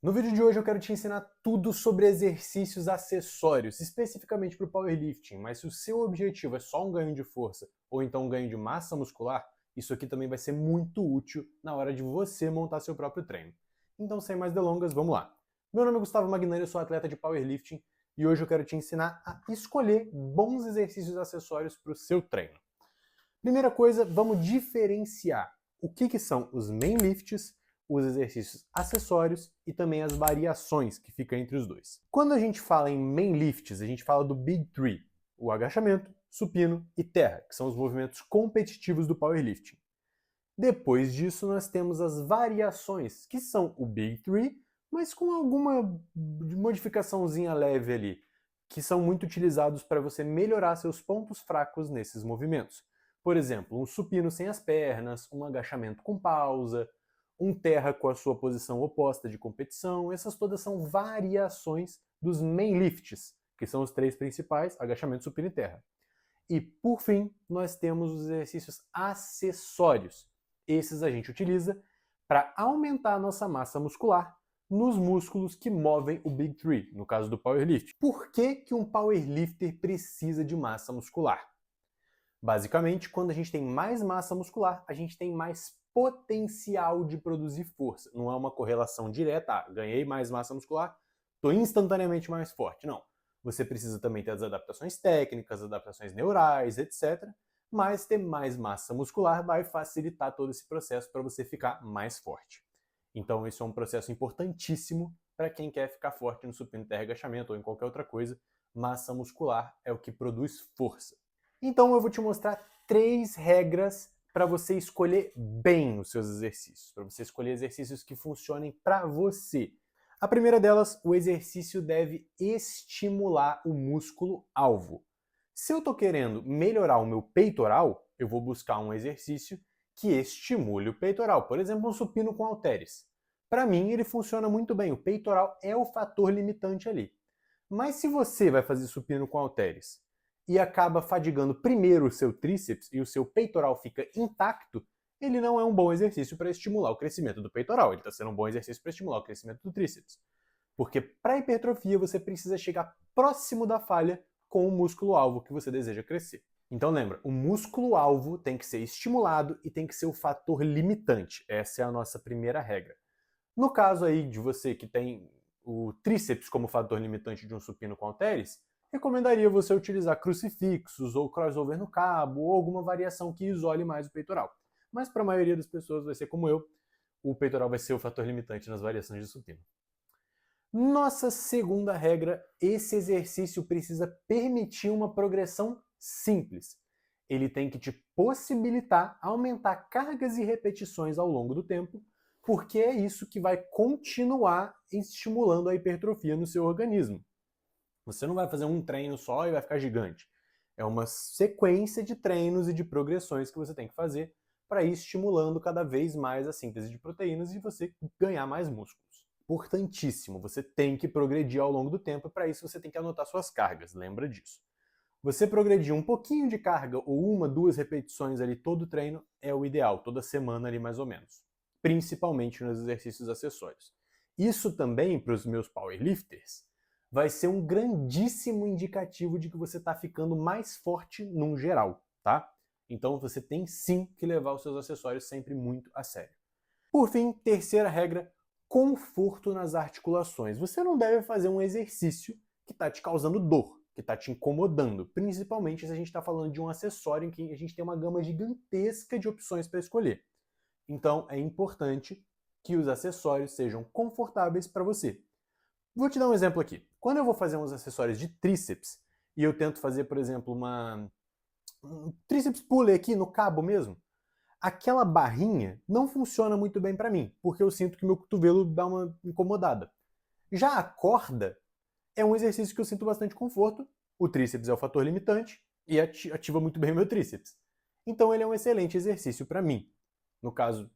No vídeo de hoje eu quero te ensinar tudo sobre exercícios acessórios, especificamente para o powerlifting, mas se o seu objetivo é só um ganho de força ou então um ganho de massa muscular, isso aqui também vai ser muito útil na hora de você montar seu próprio treino. Então, sem mais delongas, vamos lá. Meu nome é Gustavo Magnani, eu sou atleta de powerlifting e hoje eu quero te ensinar a escolher bons exercícios acessórios para o seu treino. Primeira coisa, vamos diferenciar o que são os main lifts, os exercícios acessórios e também as variações que ficam entre os dois. Quando a gente fala em main lifts, a gente fala do Big Three, o agachamento, supino e terra, que são os movimentos competitivos do powerlifting. Depois disso, nós temos as variações, que são o Big Three, mas com alguma modificaçãozinha leve ali, que são muito utilizados para você melhorar seus pontos fracos nesses movimentos. Por exemplo, um supino sem as pernas, um agachamento com pausa, um terra com a sua posição oposta de competição, essas todas são variações dos main lifts, que são os três principais, agachamento, supino e terra. E, por fim, nós temos os exercícios acessórios. Esses a gente utiliza para aumentar a nossa massa muscular nos músculos que movem o Big Three, no caso do powerlifting. Por que um powerlifter precisa de massa muscular? Basicamente, quando a gente tem mais massa muscular, a gente tem mais potencial de produzir força. Não é uma correlação direta, ganhei mais massa muscular, estou instantaneamente mais forte. Não. Você precisa também ter as adaptações técnicas, adaptações neurais, etc. Mas ter mais massa muscular vai facilitar todo esse processo para você ficar mais forte. Então, isso é um processo importantíssimo para quem quer ficar forte no supino, terra, agachamento ou em qualquer outra coisa. Massa muscular é o que produz força. Então eu vou te mostrar 3 regras para você escolher bem os seus exercícios, para você escolher exercícios que funcionem para você. A primeira delas, o exercício deve estimular o músculo alvo. Se eu estou querendo melhorar o meu peitoral, eu vou buscar um exercício que estimule o peitoral, por exemplo, um supino com halteres. Para mim, ele funciona muito bem, o peitoral é o fator limitante ali. Mas se você vai fazer supino com halteres e acaba fadigando primeiro o seu tríceps e o seu peitoral fica intacto, ele não é um bom exercício para estimular o crescimento do peitoral, ele está sendo um bom exercício para estimular o crescimento do tríceps. Porque para hipertrofia você precisa chegar próximo da falha com o músculo-alvo que você deseja crescer. Então lembra, o músculo-alvo tem que ser estimulado e tem que ser o fator limitante. Essa é a nossa primeira regra. No caso aí de você que tem o tríceps como fator limitante de um supino com halteres, recomendaria você utilizar crucifixos ou crossover no cabo ou alguma variação que isole mais o peitoral. Mas para a maioria das pessoas vai ser como eu, o peitoral vai ser o fator limitante nas variações de supino. Nossa segunda regra, esse exercício precisa permitir uma progressão simples. Ele tem que te possibilitar aumentar cargas e repetições ao longo do tempo, porque é isso que vai continuar estimulando a hipertrofia no seu organismo. Você não vai fazer um treino só e vai ficar gigante. É uma sequência de treinos e de progressões que você tem que fazer para ir estimulando cada vez mais a síntese de proteínas e você ganhar mais músculos. Importantíssimo, você tem que progredir ao longo do tempo e para isso você tem que anotar suas cargas, lembra disso. Você progredir um pouquinho de carga ou uma, duas repetições ali todo treino é o ideal, toda semana ali mais ou menos. Principalmente nos exercícios acessórios. Isso também para os meus powerlifters vai ser um grandíssimo indicativo de que você está ficando mais forte num geral, tá? Então você tem sim que levar os seus acessórios sempre muito a sério. Por fim, terceira regra, conforto nas articulações. Você não deve fazer um exercício que está te causando dor, que está te incomodando, principalmente se a gente está falando de um acessório em que a gente tem uma gama gigantesca de opções para escolher. Então é importante que os acessórios sejam confortáveis para você. Vou te dar um exemplo aqui. Quando eu vou fazer uns acessórios de tríceps e eu tento fazer, por exemplo, um tríceps pulley aqui no cabo mesmo, aquela barrinha não funciona muito bem para mim, porque eu sinto que meu cotovelo dá uma incomodada. Já a corda é um exercício que eu sinto bastante conforto, o tríceps é o fator limitante e ativa muito bem o meu tríceps. Então ele é um excelente exercício para mim. No caso,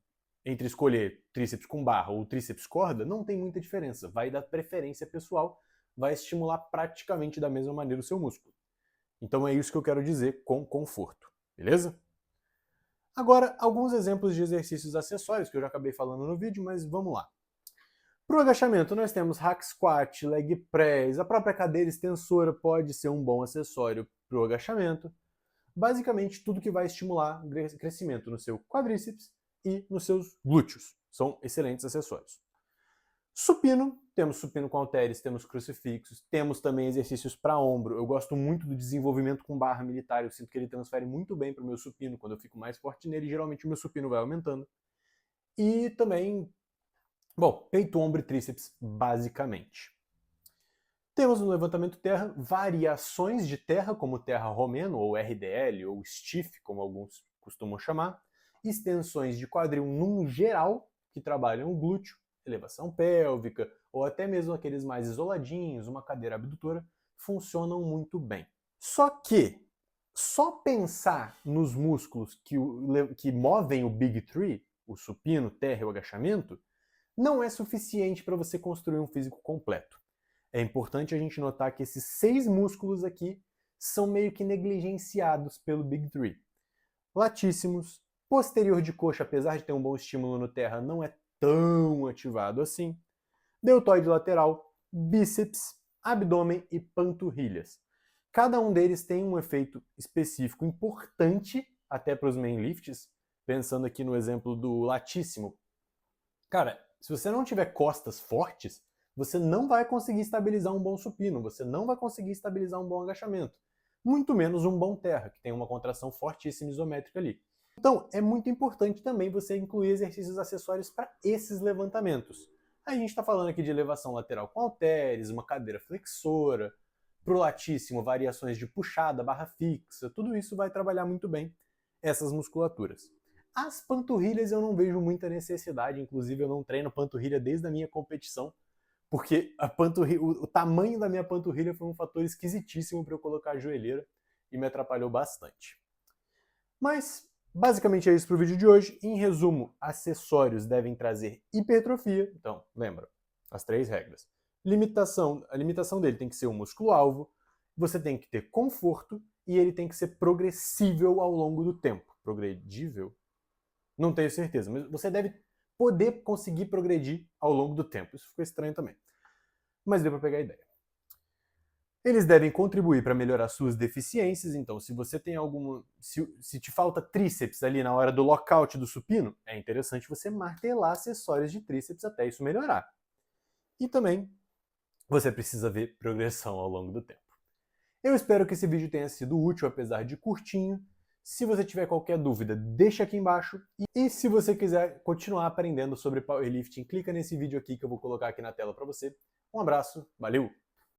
entre escolher tríceps com barra ou tríceps corda, não tem muita diferença. Vai dar preferência pessoal, vai estimular praticamente da mesma maneira o seu músculo. Então é isso que eu quero dizer com conforto, beleza? Agora, alguns exemplos de exercícios acessórios que eu já acabei falando no vídeo, mas vamos lá. Para o agachamento, nós temos hack squat, leg press, a própria cadeira extensora pode ser um bom acessório para o agachamento. Basicamente, tudo que vai estimular crescimento no seu quadríceps e nos seus glúteos. São excelentes acessórios. Supino, temos supino com halteres, temos crucifixos, temos também exercícios para ombro. Eu gosto muito do desenvolvimento com barra militar, eu sinto que ele transfere muito bem para o meu supino. Quando eu fico mais forte nele, geralmente o meu supino vai aumentando. E também, bom, peito, ombro e tríceps, basicamente. Temos no levantamento terra variações de terra, como terra romeno, ou RDL, ou stiff, como alguns costumam chamar, extensões de quadril num geral, que trabalham o glúteo, elevação pélvica, ou até mesmo aqueles mais isoladinhos, uma cadeira abdutora, funcionam muito bem. Só que, só pensar nos músculos que movem o Big Three, o supino, terra e o agachamento, não é suficiente para você construir um físico completo. É importante a gente notar que esses 6 músculos aqui são meio que negligenciados pelo Big Three. Latíssimos, posterior de coxa, apesar de ter um bom estímulo no terra, não é tão ativado assim. Deltoide lateral, bíceps, abdômen e panturrilhas. Cada um deles tem um efeito específico importante, até para os main lifts, pensando aqui no exemplo do latíssimo. Cara, se você não tiver costas fortes, você não vai conseguir estabilizar um bom supino, você não vai conseguir estabilizar um bom agachamento. Muito menos um bom terra, que tem uma contração fortíssima isométrica ali. Então, é muito importante também você incluir exercícios acessórios para esses levantamentos. A gente está falando aqui de elevação lateral com halteres, uma cadeira flexora, pro latíssimo, variações de puxada, barra fixa, tudo isso vai trabalhar muito bem essas musculaturas. As panturrilhas eu não vejo muita necessidade, inclusive eu não treino panturrilha desde a minha competição, porque o tamanho da minha panturrilha foi um fator esquisitíssimo para eu colocar a joelheira e me atrapalhou bastante. Mas, basicamente é isso para o vídeo de hoje. Em resumo, acessórios devem trazer hipertrofia. Então, lembra, as 3 regras. A limitação dele tem que ser o músculo-alvo, você tem que ter conforto e ele tem que ser progressível ao longo do tempo. Progredível? Não tenho certeza, mas você deve poder conseguir progredir ao longo do tempo. Isso ficou estranho também. Mas deu para pegar a ideia. Eles devem contribuir para melhorar suas deficiências, então se você tem alguma... Se te falta tríceps ali na hora do lockout do supino, é interessante você martelar acessórios de tríceps até isso melhorar. E também você precisa ver progressão ao longo do tempo. Eu espero que esse vídeo tenha sido útil, apesar de curtinho. Se você tiver qualquer dúvida, deixa aqui embaixo. E se você quiser continuar aprendendo sobre powerlifting, clica nesse vídeo aqui que eu vou colocar aqui na tela para você. Um abraço, valeu!